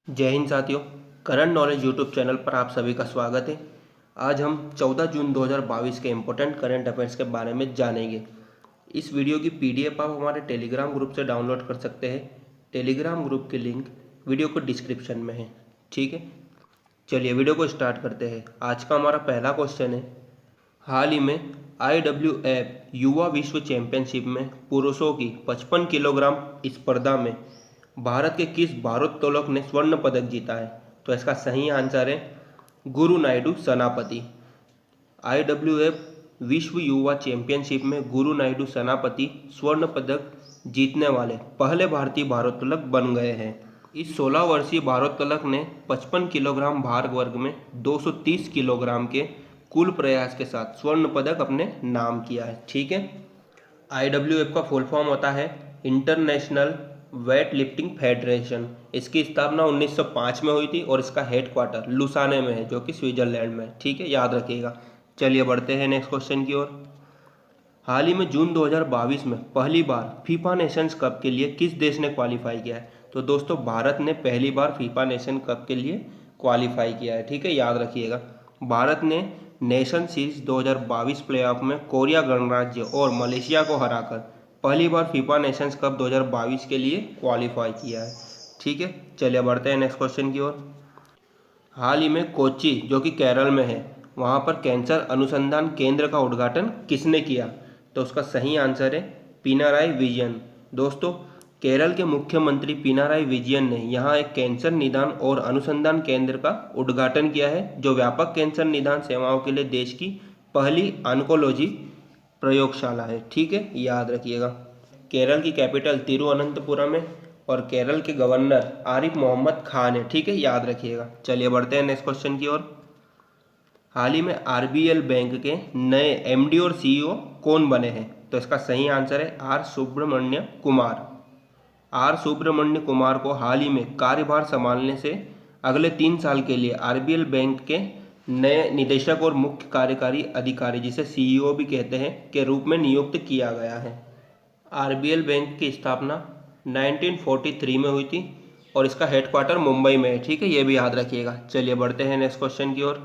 जय हिंद साथियों। Current knowledge YouTube channel पर आप सभी का स्वागत है। आज हम 14 जून 2022 के इम्पोर्टेंट करंट अफेयर्स के बारे में जानेंगे। इस वीडियो की पीडीएफ आप हमारे टेलीग्राम ग्रुप से डाउनलोड कर सकते हैं। टेलीग्राम ग्रुप की लिंक वीडियो को डिस्क्रिप्शन में है। ठीक है, चलिए वीडियो को स्टार्ट करते हैं। आज का हमारा पहला क्वेश्चन है, हाल ही में IWF युवा विश्व चैंपियनशिप में पुरुषों की 55 किलोग्राम स्पर्धा में भारत के किस भारोत्तोलक ने स्वर्ण पदक जीता है? तो इसका सही आंसर है गुरु नायडू सेनापति। IWF विश्व युवा चैंपियनशिप में गुरु नायडू सेनापति स्वर्ण पदक जीतने वाले पहले भारतीय भारोत्तोलक बन गए हैं। इस 16 वर्षीय भारोत्तोलक ने 55 किलोग्राम भार वर्ग में 230 किलोग्राम के कुल प्रयास के साथ स्वर्ण पदक अपने नाम किया है। ठीक है, IWF का फुल फॉर्म होता है इंटरनेशनल वेट लिफ्टिंग फेडरेशन। इसकी स्थापना 1905 में हुई थी और इसका हेडक्वार्टर लुसाने में है, जो कि स्विट्जरलैंड में है। ठीक है, याद रखिएगा। चलिए बढ़ते हैं नेक्स्ट क्वेश्चन की ओर। हाल ही में जून 2022 में पहली बार फीफा नेशंस कप के लिए किस देश ने क्वालिफाई किया है? तो दोस्तों, भारत ने पहली बार फीफा नेशन कप के लिए क्वालिफाई किया है। ठीक है, याद रखिएगा। भारत ने नेशन सीरीज 2022 प्लेऑफ में कोरिया गणराज्य और मलेशिया को हराकर पहली बार फीफा नेशंस कप 2022 के लिए क्वालिफाई किया है। ठीक है, चलिए बढ़ते हैं नेक्स्ट क्वेश्चन की ओर। हाल ही में कोच्चि, जो कि केरल में है, वहाँ पर कैंसर अनुसंधान केंद्र का उद्घाटन किसने किया? तो उसका सही आंसर है पिनाराई विजयन। दोस्तों, केरल के मुख्यमंत्री पिनाराई विजयन ने यहाँ एक कैंसर निदान और अनुसंधान केंद्र का उद्घाटन किया है, जो व्यापक कैंसर निदान सेवाओं के लिए देश की पहली ऑन्कोलॉजी प्रयोगशाला है। ठीक है, याद रखिएगा। केरल की कैपिटल तिरुवनंतपुरम है और केरल के गवर्नर आरिफ मोहम्मद खान है। ठीक है, याद रखिएगा। चलिए बढ़ते हैं नेक्स्ट क्वेश्चन की ओर। हाल ही में RBL बैंक के नए MD और CEO कौन बने हैं? तो इसका सही आंसर है आर सुब्रमण्य कुमार। आर सुब्रमण्य कुमार को हाल ही में कार्यभार संभालने से अगले 3 साल के लिए RBL बैंक के नए निदेशक और मुख्य कार्यकारी अधिकारी, जिसे CEO भी कहते हैं, के रूप में नियुक्त किया गया है। RBL बैंक की स्थापना 1943 में हुई थी और इसका हेडक्वार्टर मुंबई में है। ठीक है, ये भी याद रखिएगा। चलिए बढ़ते हैं नेक्स्ट क्वेश्चन की ओर।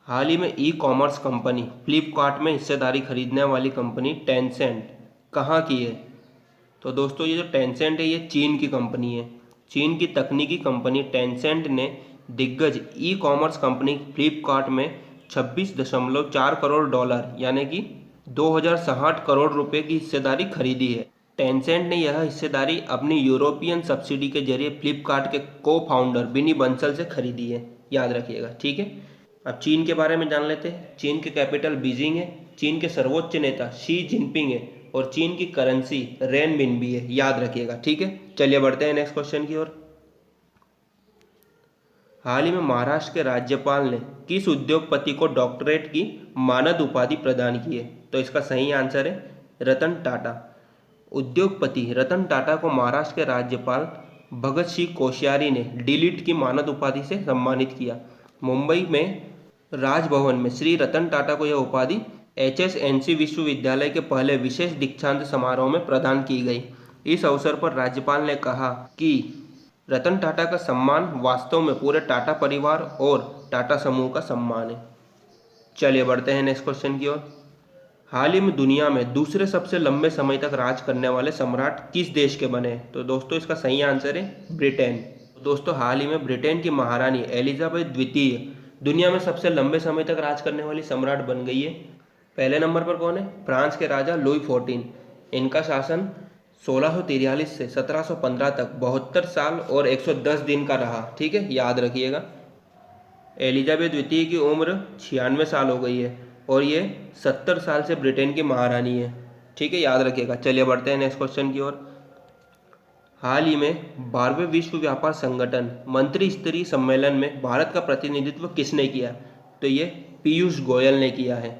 हाल ही में ई-कॉमर्स कंपनी फ्लिपकार्ट में हिस्सेदारी खरीदने वाली कंपनी टेंसेंट कहाँ की है? तो दोस्तों, ये जो टेंसेंट है, ये चीन की कंपनी है। चीन की तकनीकी कंपनी टेंसेंट ने दिग्गज ई-कॉमर्स कंपनी फ्लिपकार्ट में 26.4 करोड़ डॉलर यानी कि 2060 करोड़ रुपए की हिस्सेदारी खरीदी है। टेंसेंट ने यह हिस्सेदारी अपनी यूरोपियन सब्सिडी के जरिए फ्लिपकार्ट के को फाउंडर बिनी बंसल से खरीदी है। याद रखिएगा। ठीक है, अब चीन के बारे में जान लेते हैं। चीन के कैपिटल बीजिंग है, चीन के सर्वोच्च नेता शी जिनपिंग है और चीन की करेंसी रेनमिनबी है। याद रखिएगा। ठीक है, चलिए बढ़ते हैं नेक्स्ट क्वेश्चन की ओर। हाल ही में महाराष्ट्र के राज्यपाल ने किस उद्योगपति को डॉक्टरेट की मानद उपाधि प्रदान की है? तो इसका सही आंसर है रतन टाटा। उद्योगपति रतन टाटा को महाराष्ट्र के राज्यपाल भगत सिंह कोश्यारी ने डीलिट की मानद उपाधि से सम्मानित किया। मुंबई में राजभवन में श्री रतन टाटा को यह उपाधि HSNC विश्वविद्यालय के पहले विशेष दीक्षांत समारोह में प्रदान की गई। इस अवसर पर राज्यपाल ने कहा कि रतन टाटा का सम्मान वास्तव में पूरे टाटा परिवार और टाटा समूह का सम्मान है। चलिए बढ़ते हैं नेक्स्ट क्वेश्चन की ओर। हाल ही में दुनिया में दूसरे सबसे लंबे समय तक राज करने वाले सम्राट किस देश के बने? तो दोस्तों, इसका सही आंसर है ब्रिटेन। दोस्तों, हाल ही में ब्रिटेन की महारानी एलिजाबेथ द्वितीय दुनिया में सबसे लंबे समय तक राज करने वाली सम्राट बन गई है। पहले नंबर पर कौन है? फ्रांस के राजा लुई 14। इनका शासन 1643 से 1715 तक 72 साल और 110 दिन का रहा। ठीक है, याद रखिएगा। एलिजाबेथ द्वितीय की उम्र 96 साल हो गई है और ये 70 साल से ब्रिटेन की महारानी है। ठीक है, याद रखिएगा। चलिए बढ़ते हैं नेक्स्ट क्वेश्चन की ओर। हाल ही में 12वें विश्व व्यापार संगठन मंत्री स्तरीय सम्मेलन में भारत का प्रतिनिधित्व किसने किया? तो ये पीयूष गोयल ने किया है।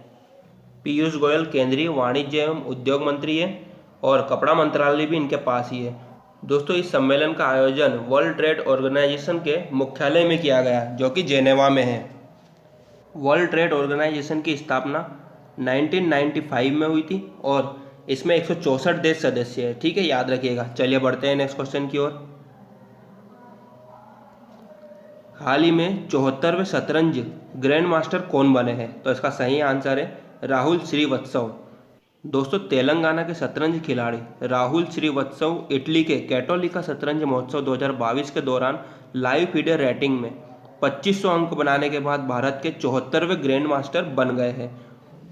पीयूष गोयल केंद्रीय वाणिज्य एवं उद्योग मंत्री है और कपड़ा मंत्रालय भी इनके पास ही है। दोस्तों, इस सम्मेलन का आयोजन वर्ल्ड ट्रेड ऑर्गेनाइजेशन के मुख्यालय में किया गया, जो कि जेनेवा में है। वर्ल्ड ट्रेड ऑर्गेनाइजेशन की स्थापना 1995 में हुई थी और इसमें 164 देश सदस्य है। ठीक है, याद रखिएगा। चलिए बढ़ते हैं नेक्स्ट क्वेश्चन की ओर। हाल ही में 74वें शतरंज ग्रैंड मास्टर कौन बने हैं? तो इसका सही आंसर है राहुल श्रीवत्सव। दोस्तों, तेलंगाना के शतरंज खिलाड़ी राहुल श्रीवत्सव इटली के कैटोलिका शतरंज महोत्सव 2022 के दौरान लाइव फीडर रेटिंग में 2500 अंक बनाने के बाद भारत के 74वें ग्रैंड मास्टर बन गए हैं।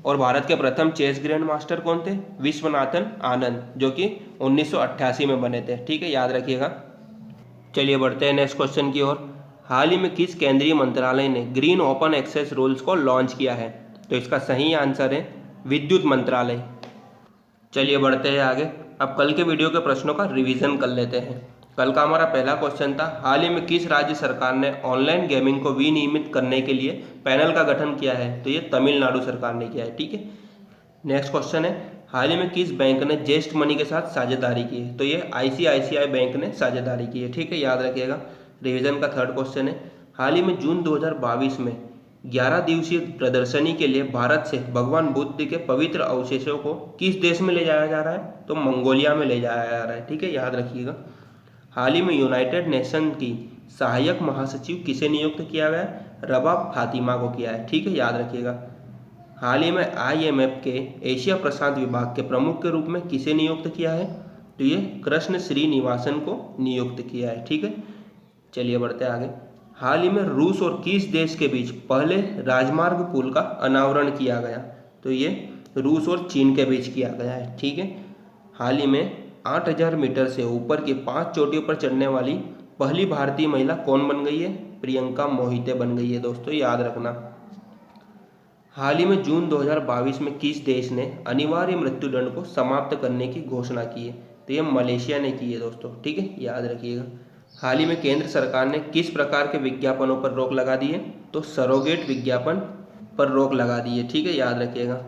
और भारत के प्रथम चेस ग्रैंड मास्टर कौन थे? विश्वनाथन आनंद, जो कि 1988 में बने थे। ठीक है, याद रखिएगा। चलिए बढ़ते हैं नेक्स्ट क्वेश्चन की ओर। हाल ही में किस केंद्रीय मंत्रालय ने ग्रीन ओपन एक्सेस रूल्स को लॉन्च किया है? तो इसका सही आंसर है विद्युत मंत्रालय। चलिए बढ़ते हैं आगे। अब कल के वीडियो के प्रश्नों का रिवीजन कर लेते हैं। कल का हमारा पहला क्वेश्चन था, हाल ही में किस राज्य सरकार ने ऑनलाइन गेमिंग को विनियमित करने के लिए पैनल का गठन किया है? तो ये तमिलनाडु सरकार ने किया है। ठीक है। नेक्स्ट क्वेश्चन है, हाल ही में किस बैंक ने जेस्ट मनी के साथ साझेदारी की है? तो ये ICICI बैंक ने साझेदारी की है। ठीक है, याद रखिएगा। रिवीजन का थर्ड क्वेश्चन है, हाल ही में जून 2022 में 11 दिवसीय प्रदर्शनी के लिए भारत से भगवान बुद्ध के पवित्र अवशेषों को किस देश में ले जाया जा रहा है? तो मंगोलिया में ले जाया जा रहा है। ठीक है, याद रखिएगा। हाल ही में यूनाइटेड नेशन की सहायक महासचिव किसे नियुक्त किया गया? रबाब फातिमा को किया है। ठीक है, याद रखिएगा। हाल ही में IMF के एशिया प्रशांत विभाग के प्रमुख के रूप में किसे नियुक्त किया है? तो ये कृष्ण श्रीनिवासन को नियुक्त किया है। ठीक है, चलिए बढ़ते आगे। हाल ही में रूस और किस देश के बीच पहले राजमार्ग पुल का अनावरण किया गया? तो ये रूस और चीन के बीच किया गया है। ठीक है। हाल ही में 8000 मीटर से ऊपर की 5 चोटियों पर चढ़ने वाली पहली भारतीय महिला कौन बन गई है? प्रियंका मोहिते बन गई है। दोस्तों, याद रखना। हाल ही में जून 2022 में किस देश ने अनिवार्य मृत्युदंड को समाप्त करने की घोषणा की है? तो ये मलेशिया ने की है दोस्तों। ठीक है, याद रखिएगा। हाल ही में केंद्र सरकार ने किस प्रकार के विज्ञापनों पर रोक लगा दी है? तो सरोगेट विज्ञापन पर रोक लगा दी है। ठीक है, याद रखिएगा।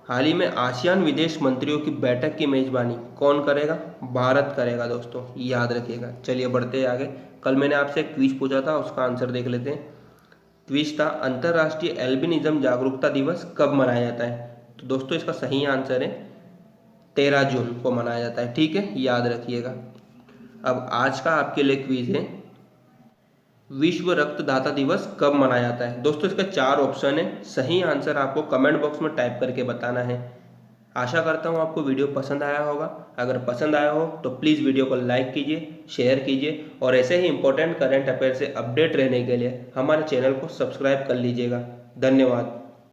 हाल ही में आसियान विदेश मंत्रियों की बैठक की मेजबानी कौन करेगा? भारत करेगा दोस्तों, याद रखिएगा। चलिए बढ़ते हैं आगे। कल मैंने आपसे एक क्विज पूछा था, उसका आंसर देख लेते हैं। क्विज था, अंतर्राष्ट्रीय एल्बिनिज्म जागरूकता दिवस कब मनाया जाता है? तो दोस्तों, इसका सही आंसर है 13 जून को मनाया जाता है। ठीक है, याद रखिएगा। अब आज का आपके लिए क्विज है, विश्व रक्तदाता दिवस कब मनाया जाता है? दोस्तों, इसका 4 ऑप्शन है। सही आंसर आपको कमेंट बॉक्स में टाइप करके बताना है। आशा करता हूँ आपको वीडियो पसंद आया होगा। अगर पसंद आया हो तो प्लीज़ वीडियो को लाइक कीजिए, शेयर कीजिए और ऐसे ही इंपॉर्टेंट करंट अफेयर से अपडेट रहने के लिए हमारे चैनल को सब्सक्राइब कर लीजिएगा। धन्यवाद।